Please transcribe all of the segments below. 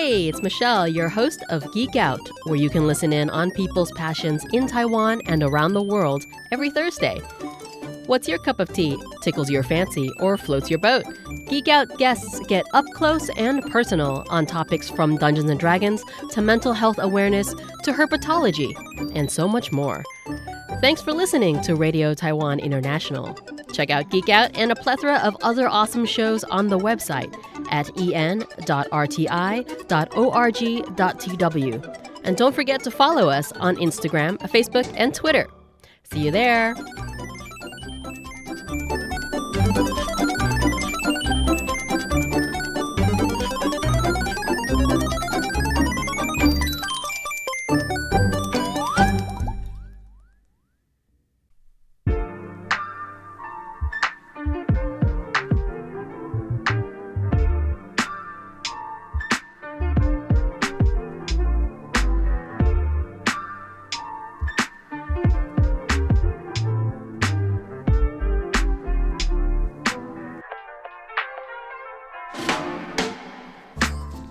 Hey, it's Michelle, your host of Geek Out, where you can listen in on people's passions in Taiwan and around the world every Thursday. What's your cup of tea, tickles your fancy, or floats your boat? Geek Out guests get up close and personal on topics from Dungeons & Dragons to mental health awareness to herpetology, and so much more. Thanks for listening to Radio Taiwan International. Check out Geek Out and a plethora of other awesome shows on the website at en.rti.org.tw. And don't forget to follow us on Instagram, Facebook, and Twitter. See you there.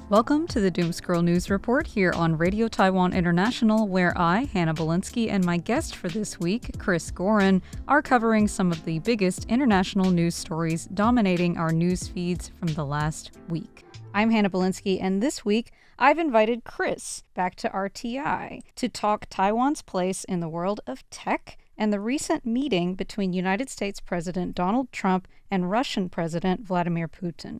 Welcome to the Doom Scroll News Report here on Radio Taiwan International, where I, Hanna, and my guest for this week, Chris Gorin, are covering some of the biggest international news stories dominating our news feeds from the last week. I'm Hanna, and this week I've invited Chris back to RTI to talk Taiwan's place in the world of tech and the recent meeting between United States President Donald Trump and Russian President Vladimir Putin.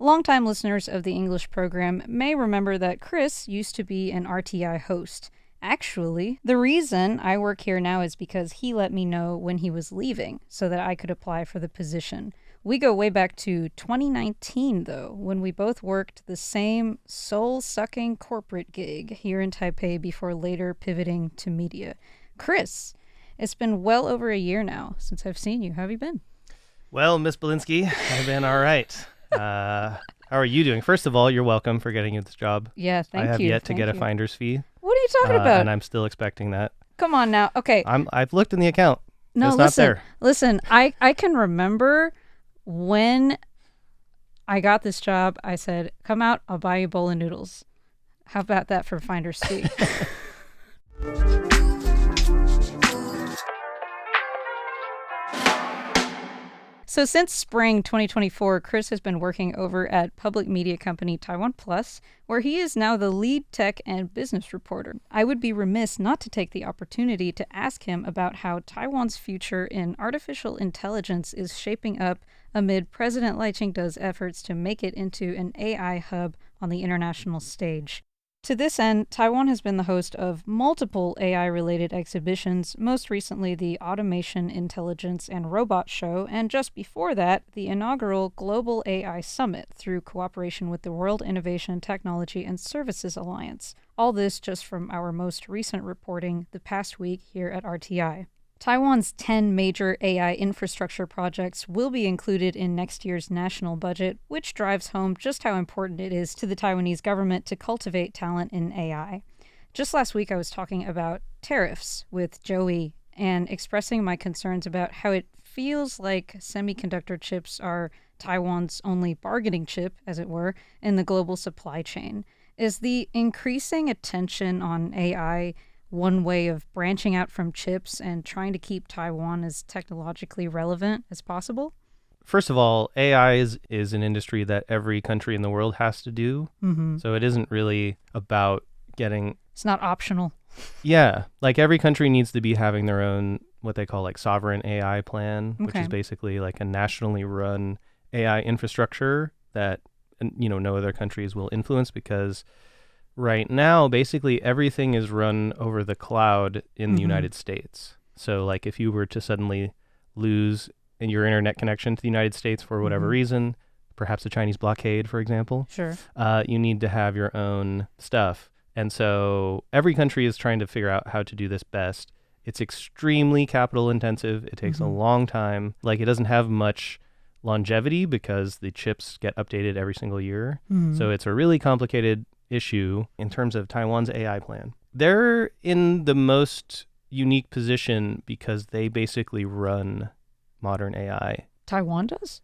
Longtime listeners of the English program may remember that Chris used to be an RTI host. Actually, the reason I work here now is because he let me know when he was leaving so that I could apply for the position. We go way back to 2019, though, when we both worked the same soul-sucking corporate gig here in Taipei before later pivoting to media. Chris, it's been well over a year now since I've seen you. How have you been? Well, Miss Belinsky, I've been all right. How are you doing? First of all, you're welcome for getting you this job. Yeah, thank you. I have yet to get a finder's fee. What are you talking about? And I'm still expecting that. Come on now. Okay. I've looked in the account. No, it's listen, not there. Listen, I can remember when I got this job, I said, come out, I'll buy you a bowl of noodles. How about that for finder's fee? So since spring 2024, Chris has been working over at public media company TaiwanPlus, where he is now the lead tech and business reporter. I would be remiss not to take the opportunity to ask him about how Taiwan's future in artificial intelligence is shaping up amid President Lai Ching-te's efforts to make it into an AI hub on the international stage. To this end, Taiwan has been the host of multiple AI-related exhibitions, most recently the Automation, Intelligence, and Robot Show, and just before that, the inaugural Global AI Summit through cooperation with the World Innovation, Technology, and Services Alliance. All this just from our most recent reporting the past week here at RTI. Taiwan's 10 major AI infrastructure projects will be included in next year's national budget, which drives home just how important it is to the Taiwanese government to cultivate talent in AI. Just last week, I was talking about tariffs with Joey and expressing my concerns about how it feels like semiconductor chips are Taiwan's only bargaining chip, as it were, in the global supply chain. Is the increasing attention on AI one way of branching out from chips and trying to keep Taiwan as technologically relevant as possible? First of all, AI is an industry that every country in the world has to do. Mm-hmm. So it isn't really about getting... It's not optional. Yeah. Like every country needs to be having their own, what they call like sovereign AI plan, which is basically like a nationally run AI infrastructure that, no other countries will influence because... Right now, basically everything is run over the cloud in the United States. So like if you were to suddenly lose your internet connection to the United States for whatever reason, perhaps a Chinese blockade, for example, you need to have your own stuff. And so every country is trying to figure out how to do this best. It's extremely capital intensive. It takes a long time. Like it doesn't have much longevity because the chips get updated every single year. So it's a really complicated issue in terms of Taiwan's AI plan. They're in the most unique position because they basically run modern AI. Taiwan does?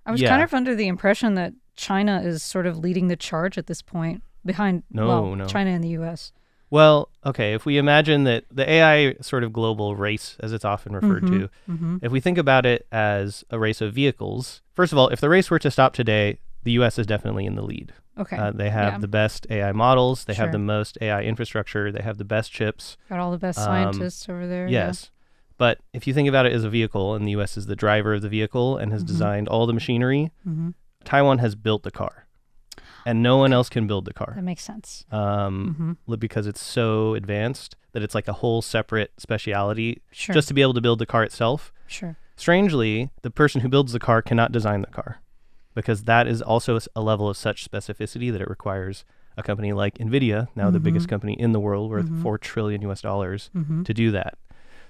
I was kind of under the impression that China is sort of leading the charge at this point behind China and the U.S.? Well, okay, if we imagine that the AI sort of global race, as it's often referred to, if we think about it as a race of vehicles, first of all, if the race were to stop today, the U.S. is definitely in the lead. Okay. They have the best AI models. They have the most AI infrastructure. They have the best chips. Got all the best scientists over there. Yes. But if you think about it as a vehicle, and the U.S. is the driver of the vehicle and has designed all the machinery, Taiwan has built the car. And no one else can build the car. That makes sense. Because it's so advanced that it's like a whole separate speciality just to be able to build the car itself. Sure. Strangely, the person who builds the car cannot design the car because that is also a level of such specificity that it requires a company like NVIDIA, now the biggest company in the world, worth $4 trillion to do that.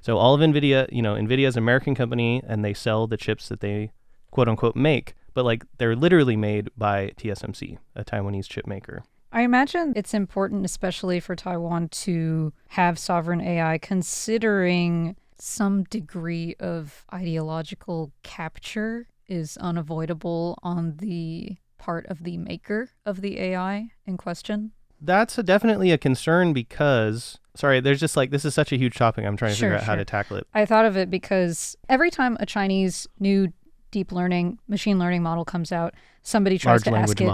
So all of NVIDIA, NVIDIA is an American company and they sell the chips that they quote unquote make. But like they're literally made by TSMC, a Taiwanese chip maker. I imagine it's important, especially for Taiwan, to have sovereign AI, considering some degree of ideological capture is unavoidable on the part of the maker of the AI in question. That's definitely a concern because, there's just like, this is such a huge topic. I'm trying to figure out how to tackle it. I thought of it because every time a Chinese new deep learning, machine learning model comes out, somebody tries to ask it.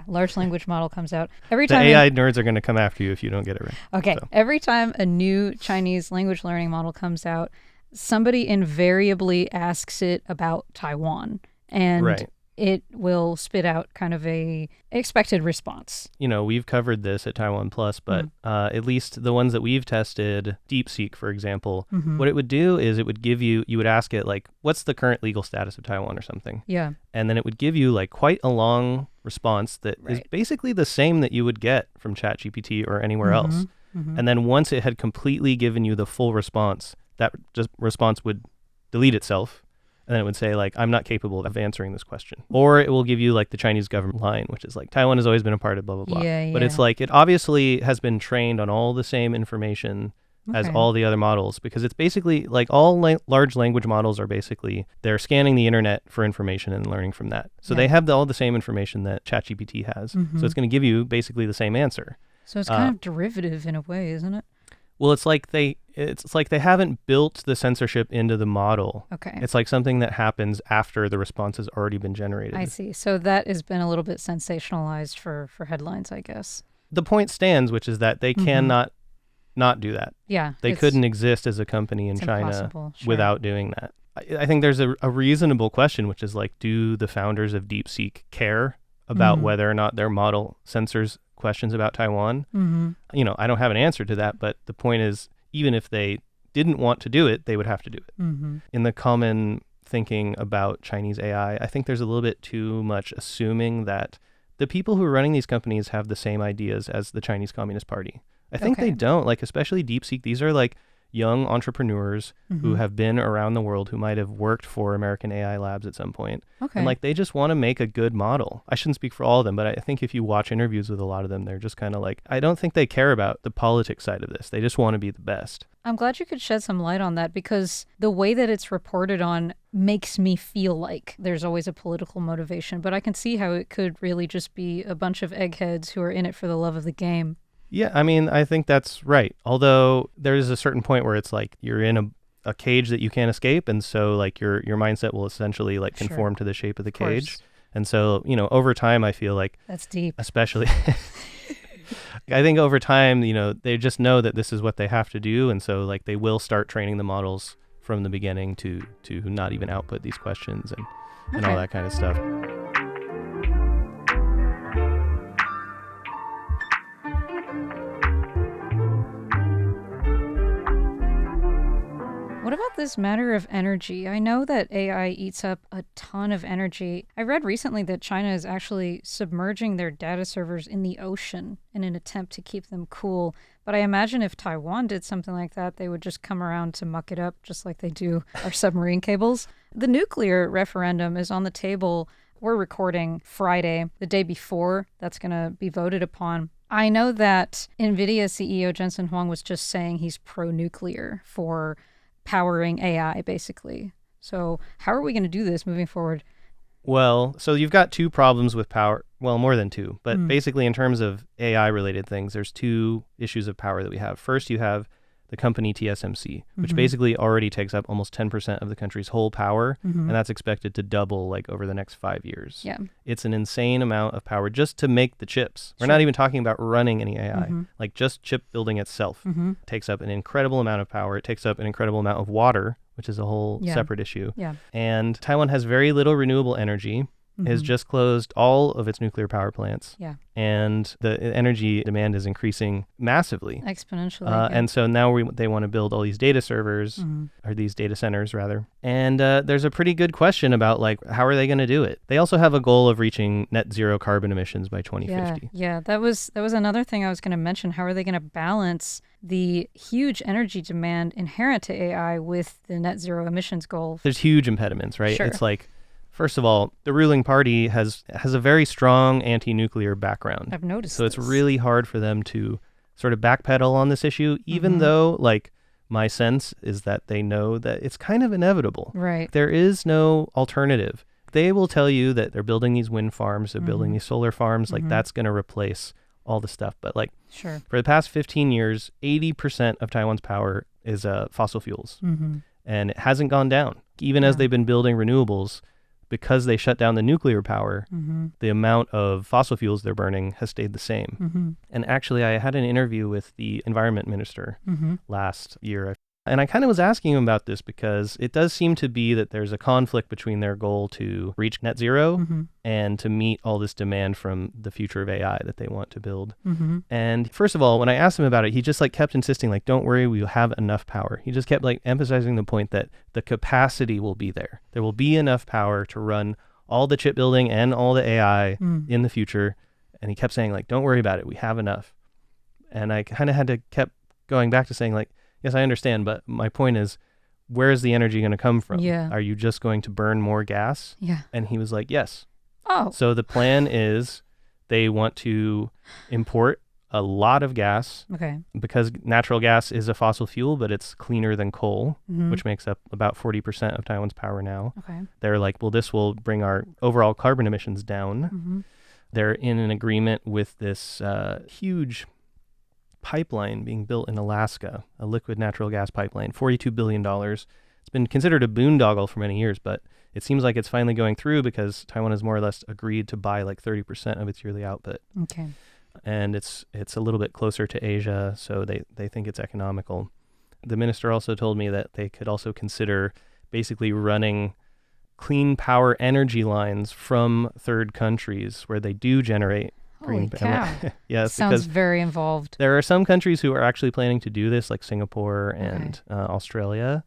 Large language model comes out. Every time the AI nerds are going to come after you if you don't get it right. Okay. So. Every time a new Chinese language learning model comes out, somebody invariably asks it about Taiwan. And it will spit out kind of a expected response. We've covered this at TaiwanPlus, but at least the ones that we've tested, DeepSeek, for example, what it would do is it would give you would ask it like, what's the current legal status of Taiwan or something? Yeah. And then it would give you like quite a long response that is basically the same that you would get from ChatGPT or anywhere else. And then once it had completely given you the full response, that just response would delete itself. And then it would say, like, I'm not capable of answering this question. Or it will give you, like, the Chinese government line, which is, like, Taiwan has always been a part of blah, blah, blah. But it's, like, it obviously has been trained on all the same information as all the other models. Because it's basically, like, all large language models are basically, they're scanning the internet for information and learning from that. So they have all the same information that ChatGPT has. So it's going to give you basically the same answer. So it's kind of derivative in a way, isn't it? Well, it's like they haven't built the censorship into the model. Okay. It's like something that happens after the response has already been generated. I see. So that has been a little bit sensationalized for headlines, I guess. The point stands, which is that they cannot not do that. Yeah. They couldn't exist as a company in China without doing that. I think there's a reasonable question, which is like, do the founders of DeepSeek care about whether or not their model censors questions about Taiwan? I don't have an answer to that, but the point is, even if they didn't want to do it, they would have to do it. In the common thinking about Chinese AI, I think there's a little bit too much assuming that the people who are running these companies have the same ideas as the Chinese Communist Party. I think they don't, like, especially DeepSeek. These are like young entrepreneurs who have been around the world, who might have worked for American AI labs at some point. And like, they just want to make a good model. I shouldn't speak for all of them, but I think if you watch interviews with a lot of them, they're just kind of like, I don't think they care about the politics side of this. They just want to be the best. I'm glad you could shed some light on that, because the way that it's reported on makes me feel like there's always a political motivation, but I can see how it could really just be a bunch of eggheads who are in it for the love of the game. Yeah, I mean, I think that's right. Although there's a certain point where it's like you're in a cage that you can't escape. And so like your mindset will essentially like conform to the shape of the cage. And so, over time, I feel like that's deep, especially I think over time, they just know that this is what they have to do. And so like they will start training the models from the beginning to not even output these questions and all that kind of stuff. What about this matter of energy? I know that AI eats up a ton of energy. I read recently that China is actually submerging their data servers in the ocean in an attempt to keep them cool. But I imagine if Taiwan did something like that, they would just come around to muck it up just like they do our submarine cables. The nuclear referendum is on the table. We're recording Friday, the day before that's going to be voted upon. I know that NVIDIA CEO Jensen Huang was just saying he's pro-nuclear for powering AI, basically. So how are we going to do this moving forward? Well, so you've got two problems with power. Well, more than two. But basically, in terms of AI-related things, there's two issues of power that we have. First, you have the company TSMC, which basically already takes up almost 10% of the country's whole power, and that's expected to double like over the next 5 years. Yeah. It's an insane amount of power just to make the chips. We're not even talking about running any AI. Like just chip building itself takes up an incredible amount of power. It takes up an incredible amount of water, which is a whole separate issue. Yeah. And Taiwan has very little renewable energy. Has just closed all of its nuclear power plants. Yeah. And the energy demand is increasing massively. Exponentially. And so now they want to build all these data servers, or these data centers rather. And there's a pretty good question about like, how are they going to do it? They also have a goal of reaching net zero carbon emissions by 2050. Yeah. That was another thing I was going to mention. How are they going to balance the huge energy demand inherent to AI with the net zero emissions goal? There's huge impediments, right? Sure. It's like, first of all, the ruling party has a very strong anti-nuclear background. I've noticed So it's really hard for them to sort of backpedal on this issue, even though, like, my sense is that they know that it's kind of inevitable. Right. There is no alternative. They will tell you that they're building these wind farms, they're building these solar farms, like that's going to replace all the stuff. But like, sure, for the past 15 years, 80% of Taiwan's power is fossil fuels. And it hasn't gone down. Even as they've been building renewables, because they shut down the nuclear power, the amount of fossil fuels they're burning has stayed the same. And actually, I had an interview with the environment minister last year. And I kind of was asking him about this because it does seem to be that there's a conflict between their goal to reach net zero and to meet all this demand from the future of AI that they want to build. And first of all, when I asked him about it, he just like kept insisting, like, don't worry, we will have enough power. He just kept like emphasizing the point that the capacity will be there. There will be enough power to run all the chip building and all the AI in the future. And he kept saying, like, don't worry about it. We have enough. And I kind of had to kept going back to saying, like, yes, I understand, but my point is, where is the energy going to come from? Yeah. Are you just going to burn more gas? Yeah. And he was like, yes. Oh. So the plan is they want to import a lot of gas because natural gas is a fossil fuel, but it's cleaner than coal, which makes up about 40% of Taiwan's power now. They're like, well, this will bring our overall carbon emissions down. They're in an agreement with this huge pipeline being built in Alaska, a liquid natural gas pipeline, $42 billion. It's been considered a boondoggle for many years, but it seems like it's finally going through because Taiwan has more or less agreed to buy like 30% of its yearly output. Okay. And it's a little bit closer to Asia, so they think it's economical. The minister also told me that they could also consider basically running clean power energy lines from third countries where they do generate Holy cow. Yes, sounds because very involved. there are some countries who are actually planning to do this, like Singapore and Australia.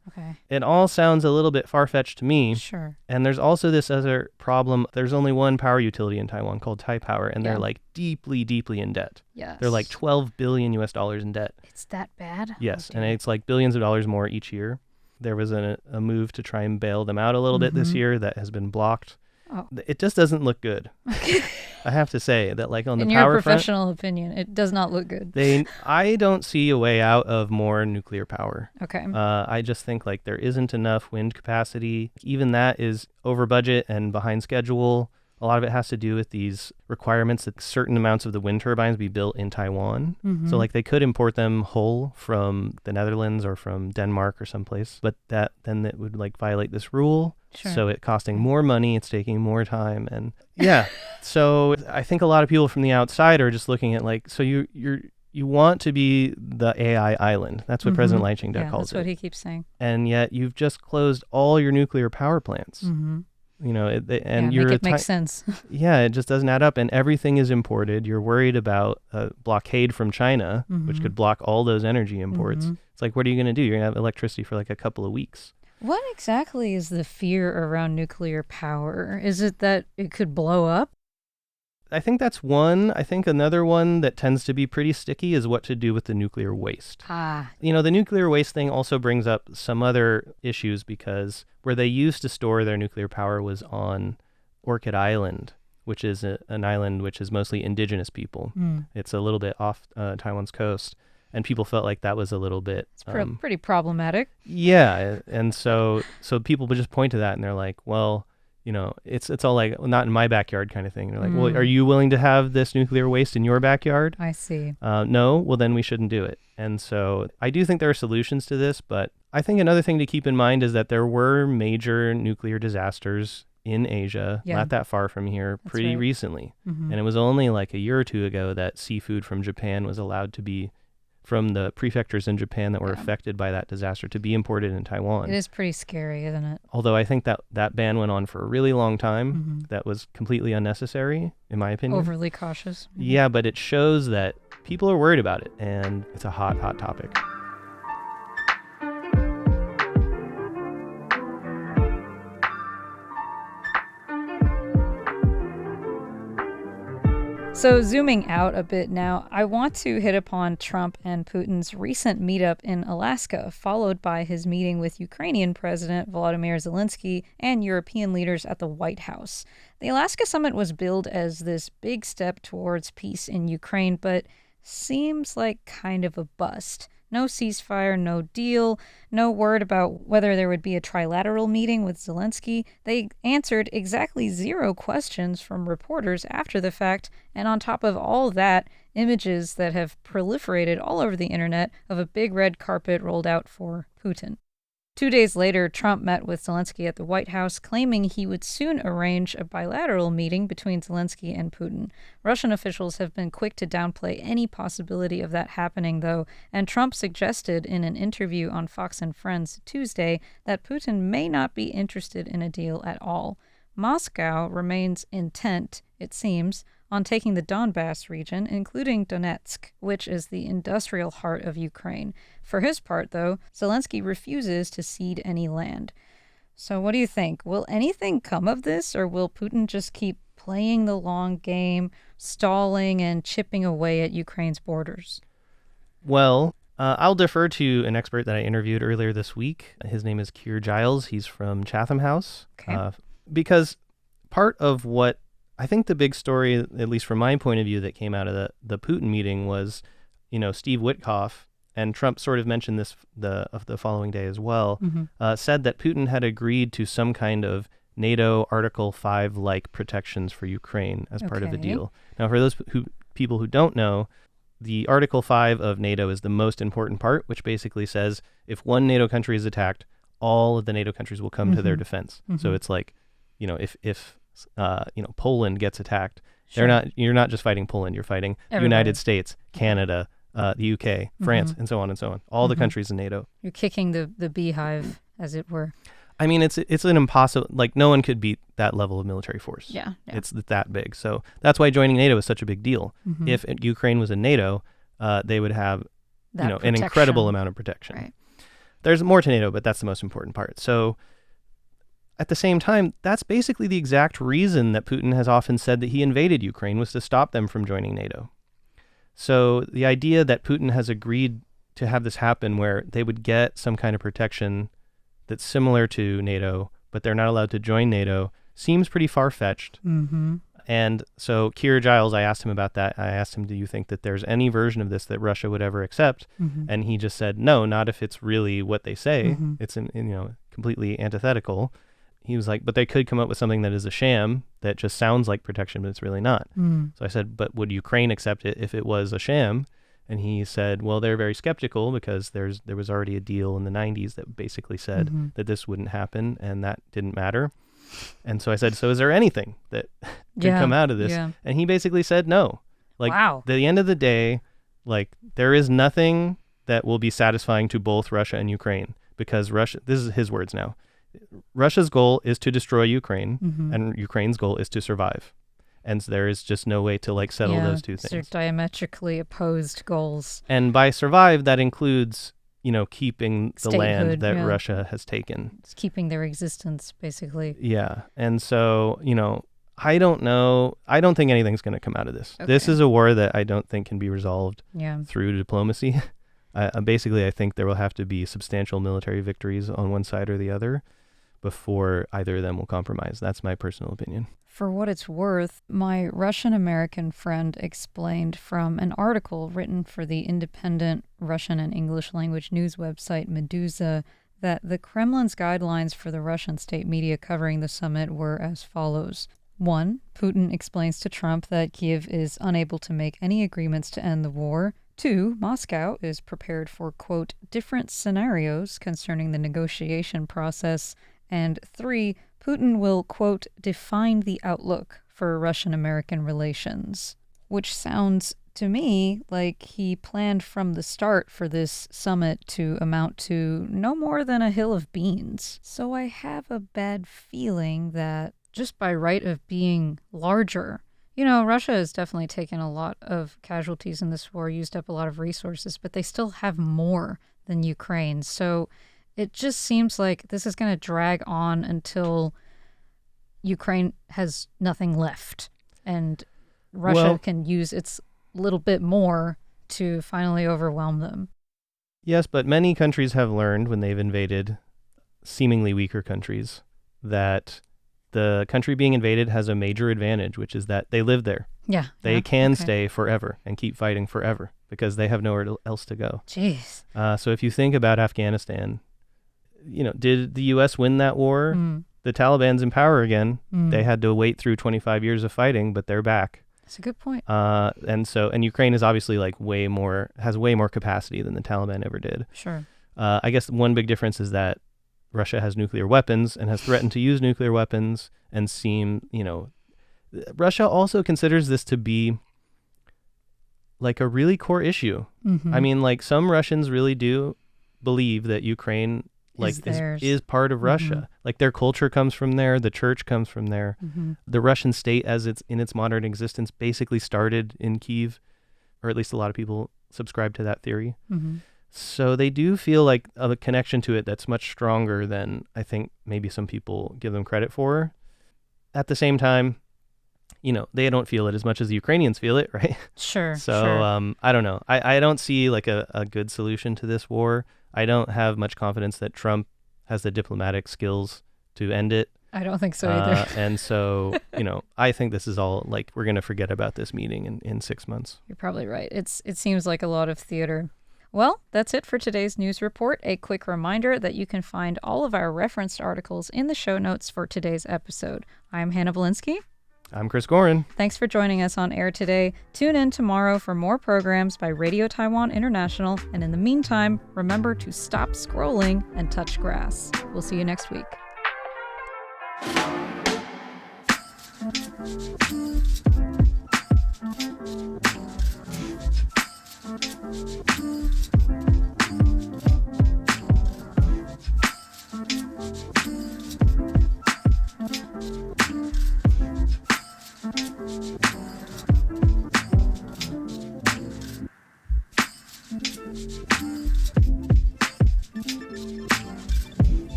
It all sounds a little bit far-fetched to me. Sure. And there's also this other problem. There's only one power utility in Taiwan called Taipower, and they're like deeply, deeply in debt. Yes. They're like $12 billion in debt. It's that bad? Yes, and it's like billions of dollars more each year. There was a move to try and bail them out a little bit this year that has been blocked. Oh. It just doesn't look good. I have to say that, like, on the In power your front, professional opinion, it does not look good. I don't see a way out of more nuclear power. Okay. I just think like there isn't enough wind capacity. Even that is over budget and behind schedule. A lot of it has to do with these requirements that certain amounts of the wind turbines be built in Taiwan. So like they could import them whole from the Netherlands or from Denmark or someplace, but then it would like violate this rule. Sure. So it costing more money, it's taking more time, and so I think a lot of people from the outside are just looking at like, so you want to be the AI island. That's what President Lai Ching-te calls it. That's what he keeps saying. And yet you've just closed all your nuclear power plants. You know, and make it make sense. Yeah, it just doesn't add up, and everything is imported. You're worried about a blockade from China, which could block all those energy imports. It's like, what are you going to do? You're going to have electricity for like a couple of weeks. What exactly is the fear around nuclear power? Is it that it could blow up? I think that's one. I think another one that tends to be pretty sticky is what to do with the nuclear waste. You know, the nuclear waste thing also brings up some other issues because where they used to store their nuclear power was on Orchid Island, which is an island which is mostly indigenous people. It's a little bit off Taiwan's coast, and people felt like that was a little bit... It's pretty problematic. Yeah, and so people would just point to that and they're like, well, it's all like, well, not in my backyard kind of thing. They're like, well, Mm. are you willing to have this nuclear waste in your backyard? I see. No, well, then we shouldn't do it. And so I do think there are solutions to this, but I think another thing to keep in mind is that there were major nuclear disasters in Asia, Yeah. not that far from here, That's pretty right. recently. Mhm. And it was only like a year or two ago that seafood from Japan was allowed to be, from the prefectures in Japan that were Yeah. affected by that disaster, to be imported in Taiwan. It is pretty scary, isn't it? Although I think that ban went on for a really long time. Mhm. That was completely unnecessary, in my opinion. Overly cautious. Mhm. Yeah, but it shows that people are worried about it, and it's a hot, hot topic. So zooming out a bit now, I want to hit upon Trump and Putin's recent meetup in Alaska, followed by his meeting with Ukrainian President Volodymyr Zelensky and European leaders at the White House. The Alaska summit was billed as this big step towards peace in Ukraine, but seems like kind of a bust. No ceasefire, no deal, no word about whether there would be a trilateral meeting with Zelensky. They answered exactly 0 questions from reporters after the fact, and on top of all that, images that have proliferated all over the internet of a big red carpet rolled out for Putin. 2 days later, Trump met with Zelensky at the White House, claiming he would soon arrange a bilateral meeting between Zelensky and Putin. Russian officials have been quick to downplay any possibility of that happening, though, and Trump suggested in an interview on Fox and Friends Tuesday that Putin may not be interested in a deal at all. Moscow remains intent, it seems, on taking the Donbass region, including Donetsk, which is the industrial heart of Ukraine. For his part, though, Zelensky refuses to cede any land. So what do you think? Will anything come of this, or will Putin just keep playing the long game, stalling and chipping away at Ukraine's borders? Well, I'll defer to an expert that I interviewed earlier this week. His name is Keir Giles. He's from Chatham House. Okay. Because part of what I think the big story, at least from my point of view, that came out of the Putin meeting was, Steve Witkoff, and Trump sort of mentioned this the following day as well, said that Putin had agreed to some kind of NATO Article 5-like protections for Ukraine as part of the Okay. deal. Now, for those people who don't know, the Article 5 of NATO is the most important part, which basically says if one NATO country is attacked, all of the NATO countries will come to their defense. So it's like, if Poland gets attacked, Sure. you're not just fighting Poland, you're fighting the Everybody. United States, Canada, the UK, France, and so on and so on. All the countries in NATO. You're kicking the beehive, as it were. I mean, it's an impossible, like, no one could beat that level of military force. Yeah. It's that big. So that's why joining NATO is such a big deal. If Ukraine was in NATO, they would have That an incredible protection. amount of protection. Right. There's more to NATO, but that's the most important part. So at the same time, that's basically the exact reason that Putin has often said that he invaded Ukraine, was to stop them from joining NATO. So the idea that Putin has agreed to have this happen where they would get some kind of protection that's similar to NATO, but they're not allowed to join NATO, seems pretty far-fetched. And so Keir Giles, I asked him about that. I asked him, do you think that there's any version of this that Russia would ever accept? And he just said, no, not if it's really what they say. It's completely antithetical. He was like, but they could come up with something that is a sham that just sounds like protection, but it's really not. So I said, but would Ukraine accept it if it was a sham? And he said, well, they're very skeptical because there was already a deal in the 90s that basically said that this wouldn't happen, and that didn't matter. And so I said, so is there anything that could come out of this? Yeah. And he basically said no. Like, Wow. at the end of the day, like, there is nothing that will be satisfying to both Russia and Ukraine, because Russia, this is his words now, Russia's goal is to destroy Ukraine, and Ukraine's goal is to survive. And so there is just no way to, like, settle those two They're things. diametrically opposed goals. And by survive, that includes, keeping the land Statehood, that yeah. Russia has taken. It's keeping their existence, basically. Yeah. And so, I don't know. I don't think anything's going to come out of this. This Okay. is a war that I don't think can be resolved Yeah. through diplomacy. Basically, I think there will have to be substantial military victories on one side or the other before either of them will compromise. That's my personal opinion. For what it's worth, my Russian-American friend explained from an article written for the independent Russian and English language news website Meduza that the Kremlin's guidelines for the Russian state media covering the summit were as follows. 1. Putin explains to Trump that Kyiv is unable to make any agreements to end the war. 2. Moscow is prepared for, quote, different scenarios concerning the negotiation process. And 3. Putin will, quote, define the outlook for Russian-American relations. Which sounds to me like he planned from the start for this summit to amount to no more than a hill of beans. So I have a bad feeling that just by right of being larger, Russia has definitely taken a lot of casualties in this war, used up a lot of resources, but they still have more than Ukraine. So it just seems like this is going to drag on until Ukraine has nothing left and Russia can use its little bit more to finally overwhelm them. Yes, but many countries have learned when they've invaded seemingly weaker countries that the country being invaded has a major advantage, which is that they live there. Yeah. They can stay forever and keep fighting forever because they have nowhere else to go. Jeez. So if you think about Afghanistan, did the U.S. win that war? The Taliban's in power again. They had to wait through 25 years of fighting, but they're back. That's a good point. And Ukraine is obviously has way more capacity than the Taliban ever did. Sure. I guess one big difference is that Russia has nuclear weapons and has threatened to use nuclear weapons and Russia also considers this to be like a really core issue. Mm-hmm. I mean, some Russians really do believe that Ukraine is part of Russia. Mm-hmm. Like their culture comes from there, the church comes from there. Mm-hmm. The Russian state as it's in its modern existence basically started in Kyiv, or at least a lot of people subscribe to that theory. Mm-hmm. So they do feel like a connection to it that's much stronger than I think maybe some people give them credit for. At the same time, they don't feel it as much as the Ukrainians feel it, right? Sure. So sure. I don't know. I don't see like a good solution to this war. I don't have much confidence that Trump has the diplomatic skills to end it. I don't think so either. And so, I think this is all we're going to forget about this meeting in 6 months. You're probably right. It seems like a lot of theater. Well, that's it for today's news report. A quick reminder that you can find all of our referenced articles in the show notes for today's episode. I'm Hanna Belinsky. I'm Chris Gorin. Thanks for joining us on air today. Tune in tomorrow for more programs by Radio Taiwan International. And in the meantime, remember to stop scrolling and touch grass. We'll see you next week.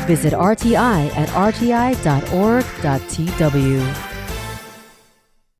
Visit RTI at rti.org.tw.